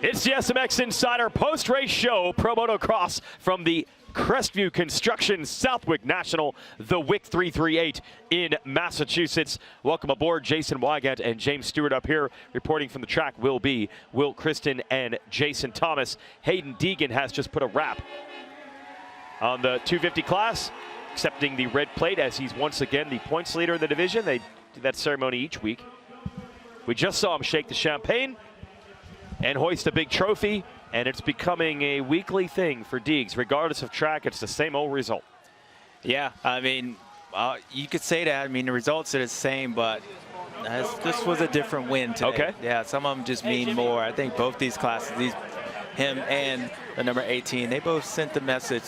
It's the SMX Insider post-race show, Pro Motocross from the Crestview Construction Southwick National, the WIC 338 in Massachusetts. Welcome aboard. Jason Wygant and James Stewart up here. Reporting from the track will be Will Kristen and Jason Thomas. Hayden Deegan has just put a wrap on the 250 class, accepting the red plate as he's once again the points leader in the division. They do that ceremony each week. We just saw him shake the champagne and hoist a big trophy, and it's becoming a weekly thing for Deegs. Regardless of track, it's the same old result. Yeah, I mean, you could say that. I mean, the results are the same, but this was a different win today. Okay. Yeah, some of them just mean more. I think both these classes, him and the number 18, they both sent the message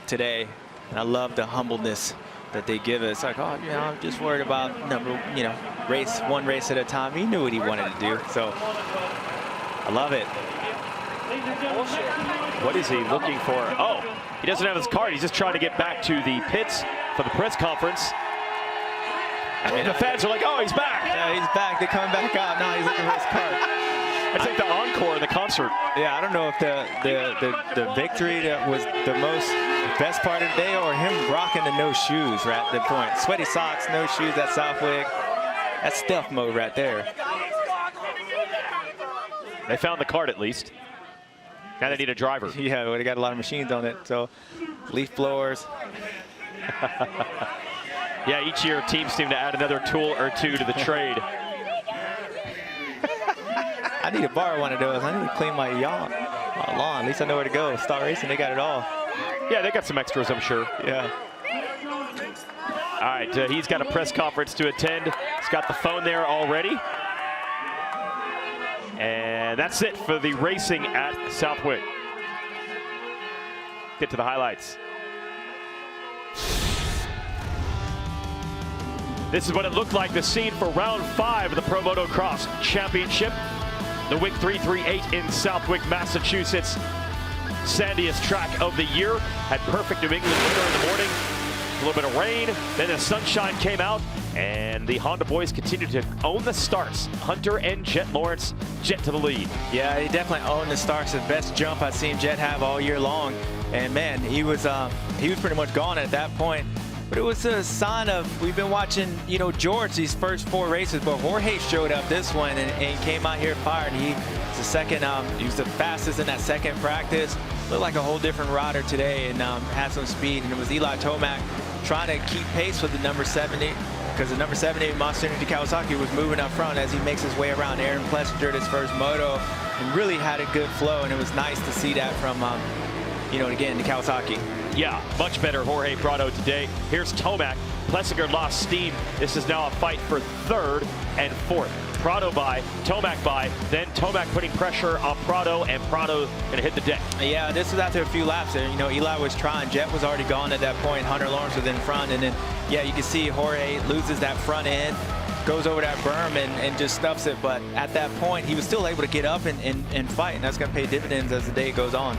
today, and I love the humbleness that they give us. Like, oh, you know, I'm just worried about one race at a time. He knew what he wanted to do, so I love it. What is he looking for? Oh, he doesn't have his card. He's just trying to get back to the pits for the press conference. And the fans are like, oh, he's back. Yeah, he's back. They're coming back out. Now he's looking for his card. It's like the encore in the concert. Yeah, I don't know if the victory that was the best part of the day, or him rocking the no shoes right at the point. Sweaty socks, no shoes at Southwick. That's stealth mode right there. They found the card at least. Now they need a driver. Yeah, well, they got a lot of machines on it, so leaf blowers. Yeah, each year teams seem to add another tool or two to the trade. I need to borrow one of those. I need to clean my lawn. At least I know where to go. Star Racing, they got it all. Yeah, they got some extras, I'm sure. Yeah. All right, he's got a press conference to attend. He's got the phone there already. And that's it for the racing at Southwick. Get to the highlights. This is what it looked like, the scene for round 5 of the Pro Motocross Championship. The WIC 338 in Southwick, Massachusetts. Sandiest track of the year. Had perfect New England weather in the morning. A little bit of rain, then the sunshine came out, and the Honda boys continued to own the starts. Hunter and Jet Lawrence, Jet to the lead. Yeah, he definitely owned the starts. The best jump I've seen Jet have all year long. And man, he was pretty much gone at that point. But it was a sign of, we've been watching, George these first 4 races, but Jorge showed up this one and came out here fired. He was the second, he was the fastest in that second practice. Looked like a whole different rider today, and had some speed. And it was Eli Tomac trying to keep pace with the number 70, because the number 70 Monster Energy Kawasaki was moving up front as he makes his way around Aaron Plessinger, his first moto, and really had a good flow. And it was nice to see that from, again, the Kawasaki. Yeah, much better Jorge Prado today. Here's Tomac. Plessinger lost steam. This is now a fight for 3rd and 4th. Prado by, Tomac by, then Tomac putting pressure on Prado, and Prado gonna hit the deck. Yeah, this was after a few laps there. Eli was trying. Jet was already gone at that point. Hunter Lawrence was in front, and then, yeah, you can see Jorge loses that front end, goes over that berm and just stuffs it. But at that point, he was still able to get up and fight, and that's gonna pay dividends as the day goes on.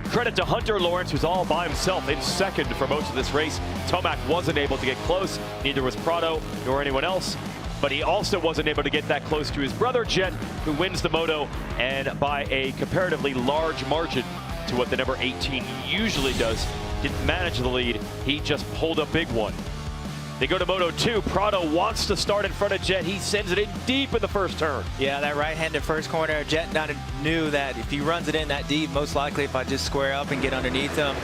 Credit to Hunter Lawrence, who's all by himself in second for most of this race. Tomac wasn't able to get close, neither was Prado nor anyone else. But he also wasn't able to get that close to his brother Jet, who wins the moto, and by a comparatively large margin to what the number 18 usually does. Didn't manage the lead, he just pulled a big one. They go to Moto 2. Prado wants to start in front of Jet. He sends it in deep in the first turn. Yeah, that right-handed first corner. Jet knew that if he runs it in that deep, most likely if I just square up and get underneath him,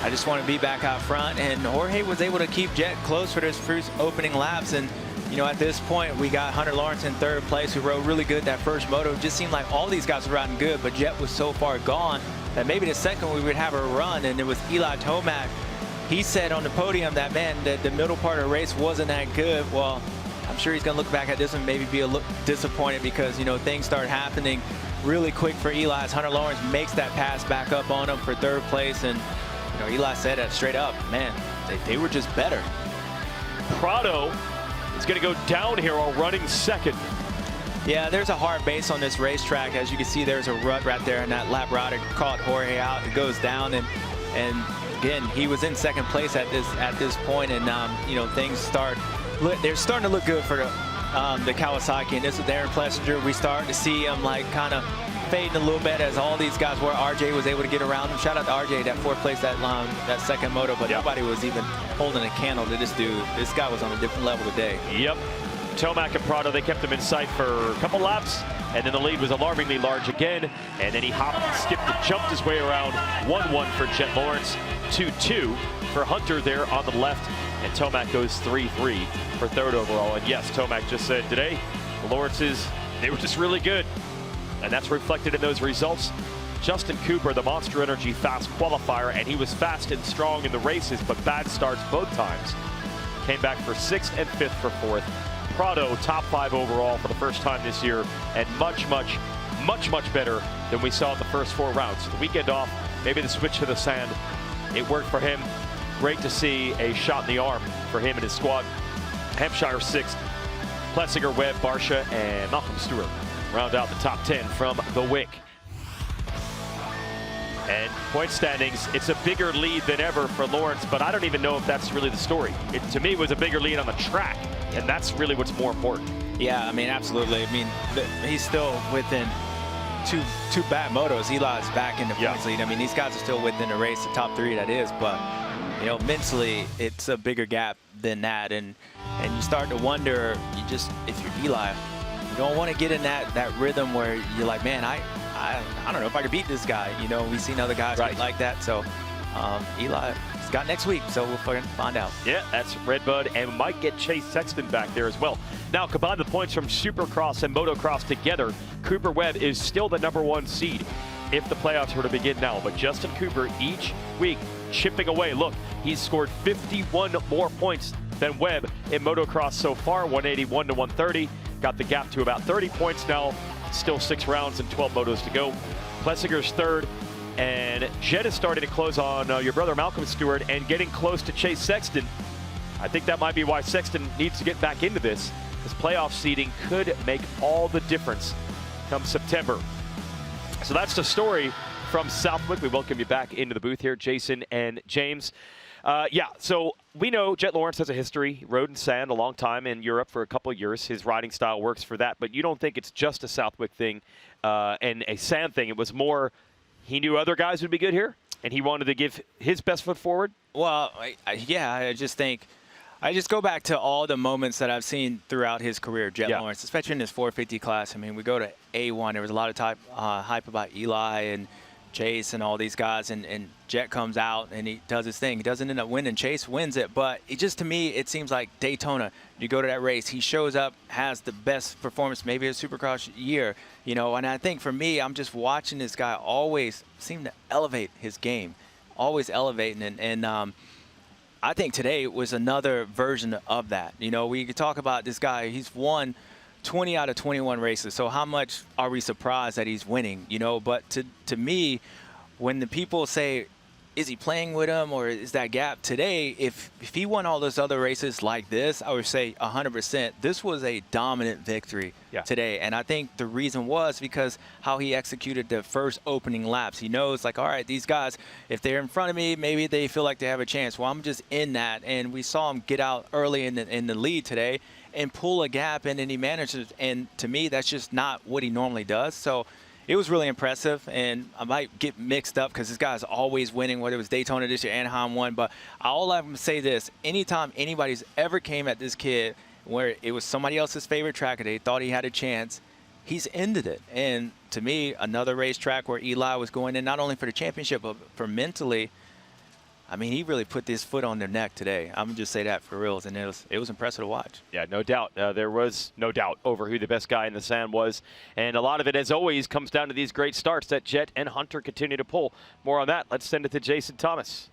I just want to be back out front. And Jorge was able to keep Jet close for those first opening laps. And at this point, we got Hunter Lawrence in 3rd place, who rode really good that first moto. It just seemed like all these guys were riding good, but Jet was so far gone that maybe the second we would have a run. And it was Eli Tomac. He said on the podium that, man, the middle part of the race wasn't that good. Well, I'm sure he's going to look back at this and maybe be a little disappointed, because, things start happening really quick for Eli as Hunter Lawrence makes that pass back up on him for 3rd place. And, Eli said that straight up, man, they were just better. Prado is going to go down here while running 2nd. Yeah, there's a hard base on this racetrack. As you can see, there's a rut right there, and that lap rider caught Jorge out. It goes down, and again, he was in 2nd place at this point, and things they're starting to look good for the Kawasaki. And this is Aaron Plessinger. We start to see him kind of fading a little bit as all these guys were. RJ was able to get around him. Shout out to RJ, that 4th place, that second moto, but nobody was even holding a candle to this dude. This guy was on a different level today. Yep. Tomac and Prado, they kept him in sight for a couple laps, and then the lead was alarmingly large again, and then he hopped, skipped, and jumped his way around. 1-1 for Jet Lawrence, 2-2 for Hunter there on the left, and Tomac goes 3-3 for 3rd overall. And yes, Tomac just said today, the Lawrences, they were just really good, and that's reflected in those results. Justin Cooper, the Monster Energy fast qualifier, and he was fast and strong in the races, but bad starts both times. Came back for 6th and 5th for 4th. Prado, top 5 overall for the first time this year, and much better than we saw in the first 4 rounds. The weekend off, maybe the switch to the sand, it worked for him. Great to see a shot in the arm for him and his squad. Hampshire 6th. Plessinger, Webb, Barsha, and Malcolm Stewart round out the top 10 from the Wick. And point standings, it's a bigger lead than ever for Lawrence, but I don't even know if that's really the story. It, to me, was a bigger lead on the track, and that's really what's more important. Yeah, I mean, absolutely. I mean, he's still within two bad motos. Eli's back in the points lead. I mean, these guys are still within the race, the top 3 that is, but you know, mentally, it's a bigger gap than that, and you start to wonder, if you're Eli, you don't want to get in that rhythm where you're like, man, I don't know if I could beat this guy. You know, we've seen other guys like that. So Eli's got next week, so we'll find out. Yeah, that's Redbud, and might get Chase Sexton back there as well. Now, combine the points from Supercross and Motocross together, Cooper Webb is still the #1 seed if the playoffs were to begin now. But Justin Cooper each week chipping away. Look, he's scored 51 more points than Webb in Motocross so far, 181 to 130. Got the gap to about 30 points now. Still 6 rounds and 12 motos to go. Plessinger's 3rd, and Jet is starting to close on your brother Malcolm Stewart and getting close to Chase Sexton. I think that might be why Sexton needs to get back into this, because playoff seeding could make all the difference come September. So that's the story from Southwick. We welcome you back into the booth here, Jason and James. So we know Jet Lawrence has a history, rode in sand a long time in Europe for a couple of years. His riding style works for that, but you don't think it's just a Southwick thing and a sand thing. It was more he knew other guys would be good here, and he wanted to give his best foot forward? Well, I just think I just go back to all the moments that I've seen throughout his career, Jet Lawrence, especially in his 450 class. I mean, we go to A1. There was a lot of hype about Eli and Chase and all these guys, and Jet comes out and he does his thing. He doesn't end up winning. Chase wins it, but it just, to me, it seems like Daytona. You go to that race, he shows up, has the best performance, maybe a Supercross year, you know. And I think for me, I'm just watching this guy always seem to elevate his game, always elevating, and I think today was another version of that. You know, we could talk about this guy. He's won 20 out of 21 races. So how much are we surprised that he's winning? You know, but to me, when the people say, is he playing with him or is that gap today? If he won all those other races like this, I would say 100%. This was a dominant victory today. And I think the reason was because how he executed the first opening laps. He knows, like, all right, these guys, if they're in front of me, maybe they feel like they have a chance. Well, I'm just in that. And we saw him get out early in the lead today and pull a gap, and then he manages. And to me, that's just not what he normally does. So it was really impressive, and I might get mixed up because this guy's always winning, whether it was Daytona this year, Anaheim won. But all I'm going to say this, anytime anybody's ever came at this kid where it was somebody else's favorite track and they thought he had a chance, he's ended it. And to me, another racetrack where Eli was going in not only for the championship, but for mentally, I mean, he really put his foot on their neck today. I'm going to just say that for reals, and it was impressive to watch. Yeah, no doubt. There was no doubt over who the best guy in the sand was, and a lot of it, as always, comes down to these great starts that Jet and Hunter continue to pull. More on that. Let's send it to Jason Thomas.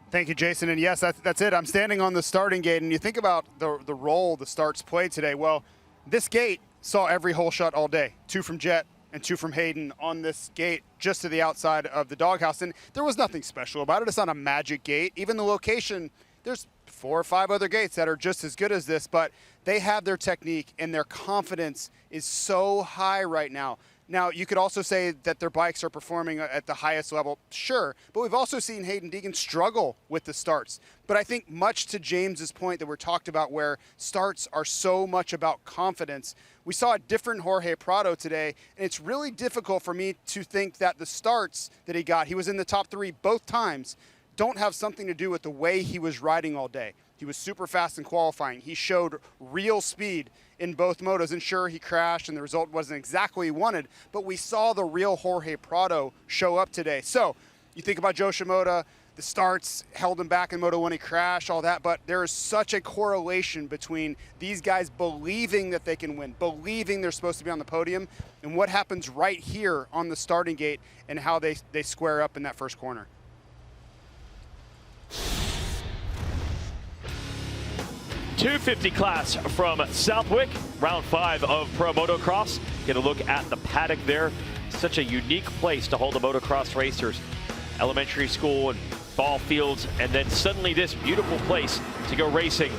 Thank you, Jason. And yes, that's it. I'm standing on the starting gate, and you think about the role the starts played today. Well, this gate saw every hole shot all day. 2 from Jet and 2 from Hayden on this gate just to the outside of the doghouse. And there was nothing special about it. It's not a magic gate. Even the location, there's 4 or 5 other gates that are just as good as this, but they have their technique and their confidence is so high right now. Now, you could also say that their bikes are performing at the highest level, sure, but we've also seen Hayden Deegan struggle with the starts. But I think much to James's point that we're talked about, where starts are so much about confidence, we saw a different Jorge Prado today, and it's really difficult for me to think that the starts that he was in the top 3 both times, don't have something to do with the way he was riding all day. He was super fast in qualifying. He showed real speed in both motos, and sure, he crashed and the result wasn't exactly what he wanted, but we saw the real Jorge Prado show up today. So you think about Joe Shimoda, the starts held him back in Moto 1, he crashed, all that, but there is such a correlation between these guys believing that they can win, believing they're supposed to be on the podium, and what happens right here on the starting gate and how they square up in that first corner. .250 class from Southwick, round 5 of Pro Motocross. Get a look at the paddock there. Such a unique place to hold the motocross racers. Elementary school and ball fields, and then suddenly this beautiful place to go racing.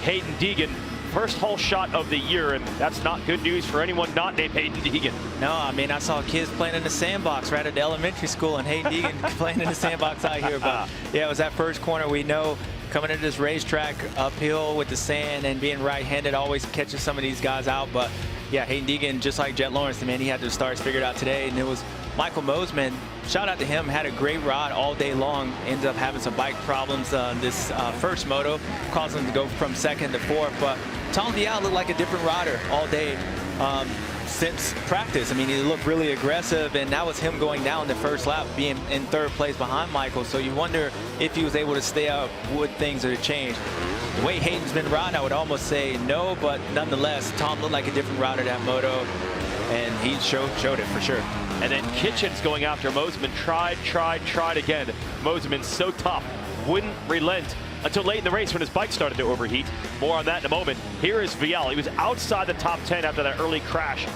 Hayden Deegan, first hole shot of the year, and that's not good news for anyone not named Hayden Deegan. No, I mean, I saw kids playing in the sandbox right at the elementary school, and Hayden Deegan playing in the sandbox out here. But yeah, it was that first corner. We know coming into this racetrack uphill with the sand and being right-handed always catches some of these guys out. But yeah, Hayden Deegan, just like Jet Lawrence, man, he had the starts figured out today. And it was Michael Mosman, shout out to him, had a great ride all day long, ended up having some bike problems this first moto, caused him to go from 2nd to 4th. But Tom Vial looked like a different rider all day since practice. I mean, he looked really aggressive, and that was him going down the first lap, being in 3rd place behind Michael. So you wonder if he was able to stay up, would things have changed? The way Hayden's been riding, I would almost say no, but nonetheless, Tom looked like a different rider that moto, and he showed it for sure. And then Kitchen's going after Mosman. Tried again. Mosman so tough, wouldn't relent until late in the race when his bike started to overheat. More on that in a moment. Here is Vial. He was outside the top 10 after that early crash.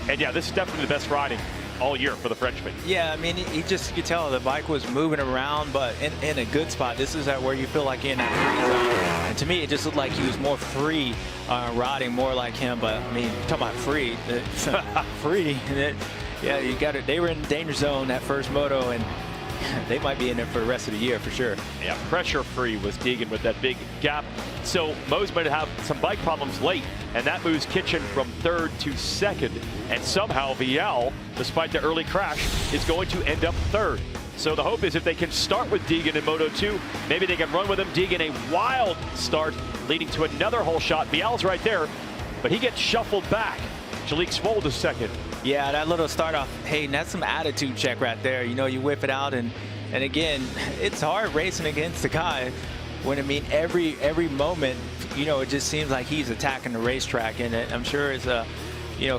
And yeah, this is definitely the best riding all year for the Frenchman. Yeah, I mean, you could tell the bike was moving around, but in a good spot. This is where you feel like you're in that free zone. And to me, it just looked like he was more free riding, more like him. But I mean, talking about free, free. Yeah, you got it. They were in the danger zone that first moto, and they might be in there for the rest of the year for sure. Yeah, pressure-free was Deegan with that big gap. So Mosman have some bike problems late, and that moves Kitchen from 3rd to 2nd. And somehow Vial, despite the early crash, is going to end up 3rd. So the hope is if they can start with Deegan in Moto 2, maybe they can run with him. Deegan a wild start, leading to another hole shot. Vial's right there, but he gets shuffled back. Jalik Swold is 2nd. Yeah, that little start off, Hayden, that's some attitude check right there. You know, you whip it out, and again, it's hard racing against the guy when, I mean, every moment, you know, it just seems like he's attacking the racetrack, and I'm sure it's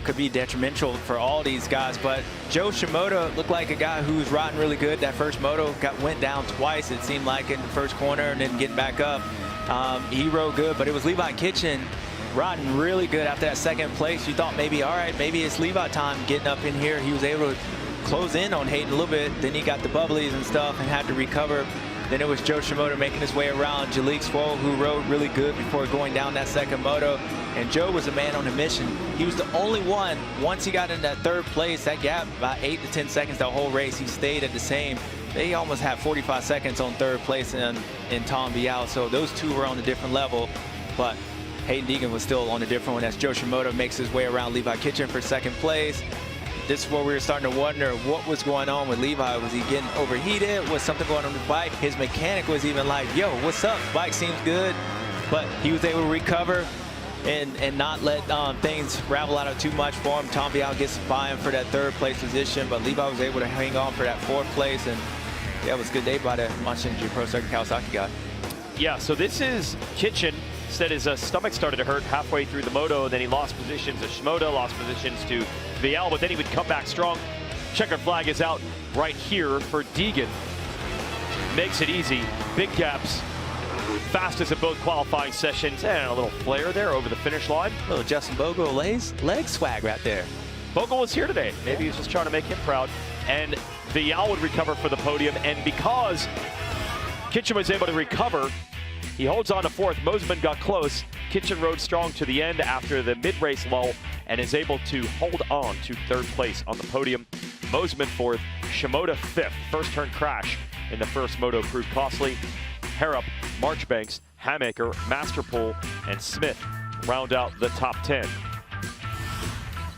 could be detrimental for all these guys. But Joe Shimoda looked like a guy who's riding really good. That first moto went down twice, it seemed like, in the first corner, and then getting back up. He rode good, but it was Levi Kitchen riding really good after that 2nd place. You thought maybe, all right, maybe it's Levi time getting up in here. He was able to close in on Hayden a little bit. Then he got the bubblies and stuff and had to recover. Then it was Joe Shimoda making his way around. Jalik Swoll, who rode really good before going down that 2nd moto. And Joe was a man on a mission. He was the only one, once he got in that 3rd place, that gap, about 8 to 10 seconds the whole race, he stayed at the same. They almost had 45 seconds on 3rd place in Tom Vial. So those two were on a different level. But Hayden Deegan was still on a different one as Joe Shimoda makes his way around Levi Kitchen for 2nd place. This is where we were starting to wonder what was going on with Levi. Was he getting overheated? Was something going on with the bike? His mechanic was even like, yo, what's up? Bike seems good. But he was able to recover and not let things ravel out of too much for him. Tom Vial gets fine for that 3rd place position, but Levi was able to hang on for that 4th place. And yeah, it was a good day by the Monster Energy Pro Circuit Kawasaki guy. Yeah, so this is Kitchen. Said his stomach started to hurt halfway through the moto, then he lost positions to Shimoda, lost positions to Vial, but then he would come back strong. Checkered flag is out right here for Deegan. Makes it easy, big gaps, fastest in both qualifying sessions, and a little flare there over the finish line. Little Justin Bogle leg swag right there. Bogle was here today. Maybe he was just trying to make him proud. And Vial would recover for the podium, and because Kitchen was able to recover, He holds on to fourth. Mosiman got close. Kitchen rode strong to the end after the mid-race lull and is able to hold on to third place on the podium. Mosiman fourth, Shimoda fifth. First turn crash in the first moto proved costly. Harrop, Marchbanks, Hamaker, Masterpool, and Smith round out the top 10.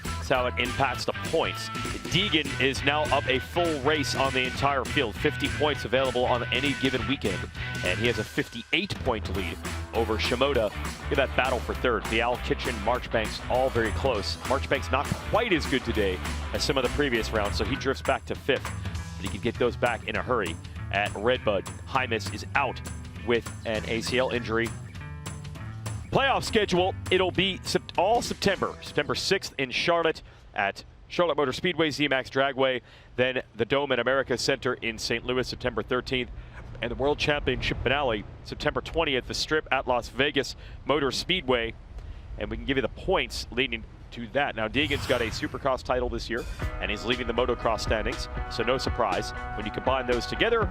That's how it impacts the points. Deegan is now up a full race on the entire field. 50 points available on any given weekend. And he has a 58-point lead over Shimoda. Look at that battle for third. Vial, Kitchen, Marchbanks, all very close. Marchbanks not quite as good today as some of the previous rounds, so he drifts back to fifth. But he can get those back in a hurry at Redbud. Hymas is out with an ACL injury. Playoff schedule, it'll be all September. September 6th in Charlotte at Charlotte Motor Speedway, ZMAX Dragway. Then the Dome at America Center in St. Louis, September 13th. And the World Championship finale, September 20th, the Strip at Las Vegas Motor Speedway. And we can give you the points leading to that. Now, Deegan's got a Supercross title this year, and he's leading the motocross standings, so no surprise. When you combine those together,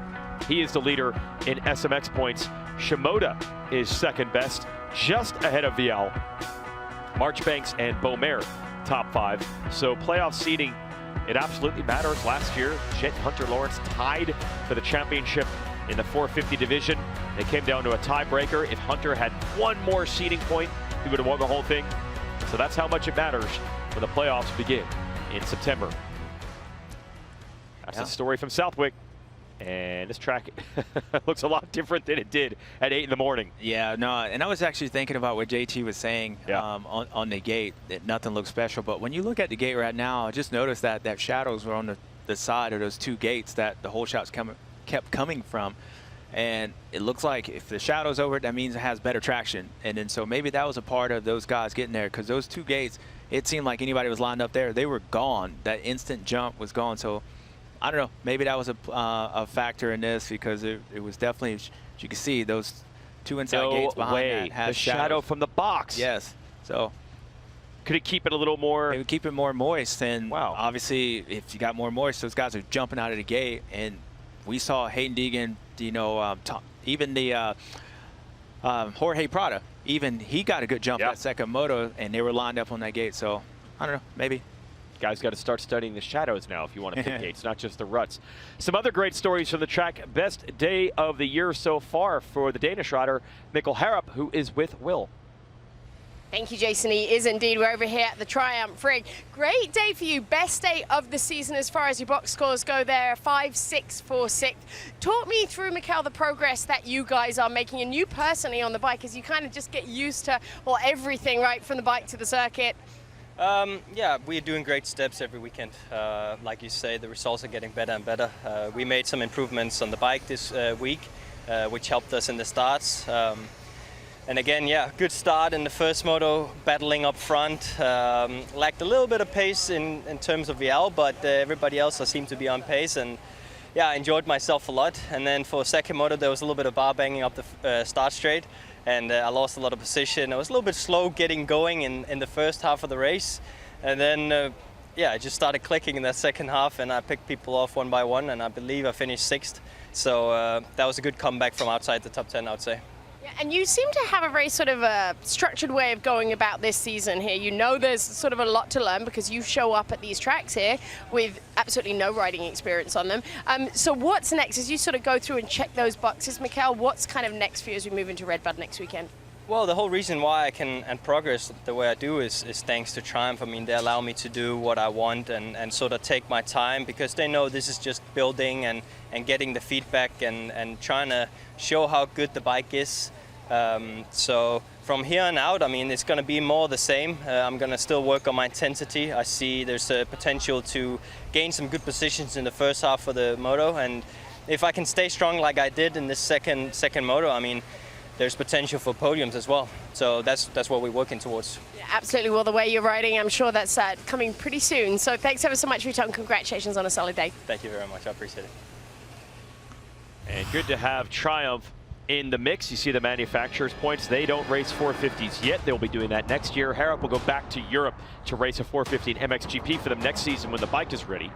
he is the leader in SMX points. Shimoda is second best, just ahead of Vial. Marchbanks and Beaumer, top 5. So playoff seeding, it absolutely matters. Last year, Jet and Hunter Lawrence tied for the championship in the 450 division. They came down to a tiebreaker. If Hunter had one more seeding point, he would have won the whole thing. So that's how much it matters when the playoffs begin in September. That's the story from Southwick. And this track looks a lot different than it did at 8 in the morning. Yeah, no, and I was actually thinking about what JT was saying on the gate, that nothing looks special. But when you look at the gate right now, I just noticed that shadows were on the side of those two gates that the whole shot's kept coming from. And it looks like if the shadow's over it, that means it has better traction. And then so maybe that was a part of those guys getting there, because those two gates, it seemed like anybody was lined up there, they were gone. That instant jump was gone. So I don't know, maybe that was a factor in this, because it was definitely, as you can see, those two inside gates behind that had the shadow from the box. Yes. So could it keep it a little more? It would keep it more moist. And obviously, if you got more moist, those guys are jumping out of the gate. And we saw Hayden Deegan, you know, even the Jorge Prada, even he got a good jump that second moto, and they were lined up on that gate. So I don't know, maybe. Guys got to start studying the shadows now if you want to pick gates, not just the ruts. Some other great stories from the track. Best day of the year so far for the Danish rider, Mikkel Harrop, who is with Will. Thank you, Jason. He is indeed. We're over here at the Triumph Rig. Great day for you. Best day of the season as far as your box scores go there. 5, 6, 4, 6. Talk me through, Mikkel, the progress that you guys are making, and you personally on the bike, as you kind of just get used to, well, everything, right, from the bike to the circuit. Yeah, we're doing great steps every weekend. Like you say, the results are getting better and better. We made some improvements on the bike this week, which helped us in the starts. And again, yeah, good start in the first moto, battling up front. Lacked a little bit of pace in terms of Vial, but everybody else seemed to be on pace. And yeah, I enjoyed myself a lot. And then for second moto, there was a little bit of bar banging up the start straight. And I lost a lot of position. I was a little bit slow getting going in the first half of the race. And then, yeah, I just started clicking in that second half, and I picked people off one by one, and I believe I finished 6th. So that was a good comeback from outside the top 10, I would say. Yeah, and you seem to have a very sort of a structured way of going about this season here. You know there's sort of a lot to learn because you show up at these tracks here with absolutely no riding experience on them. So what's next as you sort of go through and check those boxes, Mikkel? What's kind of next for you as we move into Redbud next weekend? Well, the whole reason why I can progress the way I do is thanks to Triumph. I mean, they allow me to do what I want and sort of take my time, because they know this is just building and getting the feedback and trying to show how good the bike is. So from here on out, I mean, it's going to be more the same. I'm going to still work on my intensity. I see there's a potential to gain some good positions in the first half of the moto, and if I can stay strong like I did in this second moto, I mean, there's potential for podiums as well. So that's what we're working towards. Yeah, absolutely. Well, the way you're riding, I'm sure that's coming pretty soon. So thanks ever so much for your time. Congratulations on a solid day. Thank you very much. I appreciate it. And good to have Triumph in the mix. You see the manufacturer's points. They don't race 450s yet. They'll be doing that next year. Harrop will go back to Europe to race a 450 in MXGP for them next season when the bike is ready.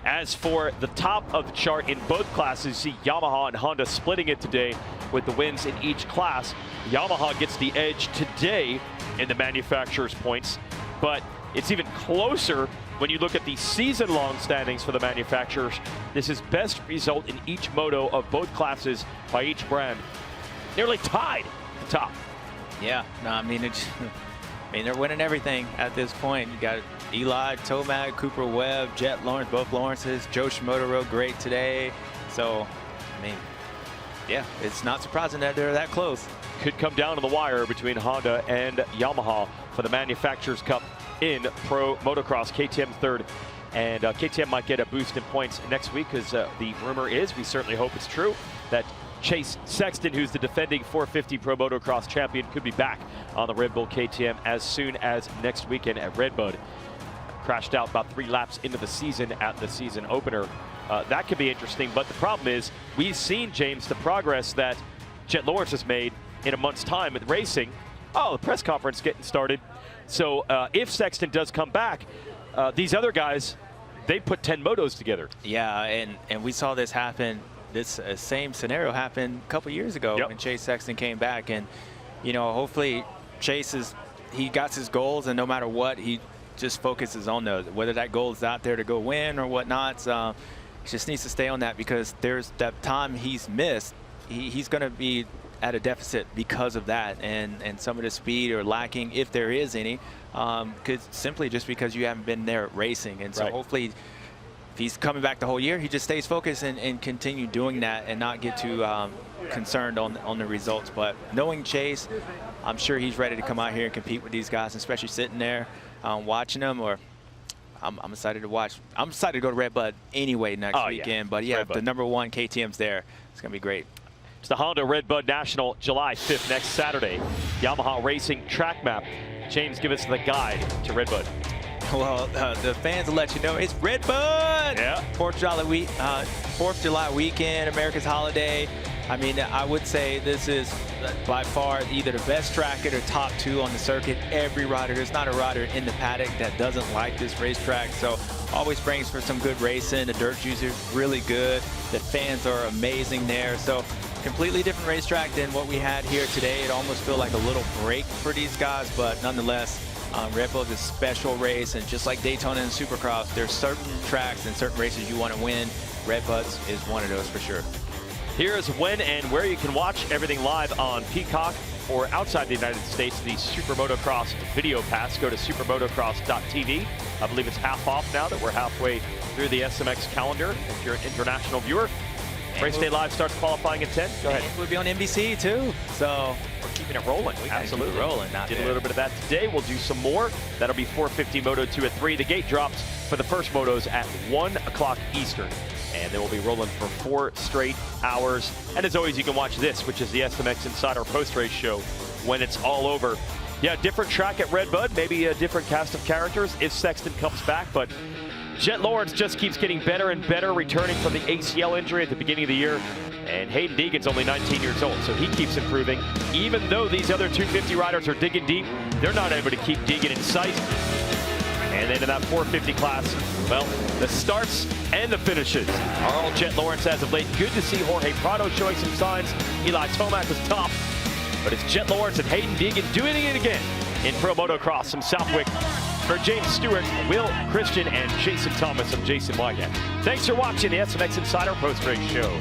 As for the top of the chart in both classes, you see Yamaha and Honda splitting it today with the wins in each class. Yamaha gets the edge today in the manufacturer's points, but it's even closer when you look at the season-long standings for the manufacturers. This is best result in each moto of both classes by each brand. Nearly tied at the top. Yeah, no, I mean, they're winning everything at this point. You got Eli, Tomac, Cooper Webb, Jet Lawrence, both Lawrences. Joe Shimoda rode great today. So, I mean, yeah, it's not surprising that they're that close. Could come down to the wire between Honda and Yamaha for the Manufacturers Cup in Pro Motocross. KTM third, and KTM might get a boost in points next week, because the rumor is, we certainly hope it's true, that Chase Sexton, who's the defending 450 Pro Motocross champion, could be back on the Red Bull KTM as soon as next weekend at Redbud. Crashed out about 3 laps into the season at the season opener. That could be interesting, but the problem is, we've seen, James, the progress that Jet Lawrence has made in a month's time with racing. Oh, the press conference getting started. So if Sexton does come back, these other guys, they put 10 motos together. Yeah, and we saw this happen. This same scenario happened a couple years ago when Chase Sexton came back, and you know, hopefully Chase he got his goals, and no matter what, he just focuses on those. Whether that goal is out there to go win or whatnot, he just needs to stay on that, because there's that time he's missed. He's going to be at a deficit because of that, and some of the speed or lacking, if there is any, simply just because you haven't been there racing. And so hopefully, if he's coming back the whole year, he just stays focused and continue doing that, and not get too concerned on the results. But knowing Chase, I'm sure he's ready to come out here and compete with these guys, especially sitting there watching them. Or I'm excited to watch. I'm excited to go to Redbud anyway next weekend. But yeah, if the #1 KTM's there, it's going to be great. It's the Honda Redbud National, July 5th, next Saturday. Yamaha Racing track map. James, give us the guide to Redbud. Well, the fans will let you know it's Redbud. Yeah. 4th of July weekend, America's holiday. I mean, I would say this is by far either the best track or top 2 on the circuit. Every rider, there's not a rider in the paddock that doesn't like this racetrack. So always brings for some good racing. The dirt juice really good. The fans are amazing there. So completely different racetrack than what we had here today. It almost feels like a little break for these guys, but nonetheless, Red Bull is a special race, and just like Daytona and Supercross, there's certain tracks and certain races you want to win. Redbud's is one of those for sure. Here's when and where you can watch everything live on Peacock or outside the United States, the SuperMotocross Video Pass. Go to supermotocross.tv. I believe it's half off now that we're halfway through the SMX calendar if you're an international viewer. Race Day Live starts qualifying at 10. Go ahead. We'll be on NBC too, so we're keeping it rolling. Absolutely rolling. Did a little bit of that today. We'll do some more. That'll be 450 Moto 2 at 3. The gate drops for the first motos at 1 o'clock Eastern. And then we'll be rolling for 4 straight hours. And as always, you can watch this, which is the SMX Insider post-race show, when it's all over. Yeah, different track at Redbud, maybe a different cast of characters if Sexton comes back, but Jet Lawrence just keeps getting better and better, returning from the ACL injury at the beginning of the year. And Hayden Deegan's only 19 years old, so he keeps improving. Even though these other 250 riders are digging deep, they're not able to keep Deegan in sight. And then in that 450 class, well, the starts and the finishes are all Jet Lawrence as of late. Good to see Jorge Prado showing some signs. Eli Tomac was top, but it's Jet Lawrence and Hayden Deegan doing it again in Pro Motocross from Southwick. For James Stewart, Will Christian, and Jason Thomas, I'm Jason Wygant. Thanks for watching the SMX Insider Post Race Show.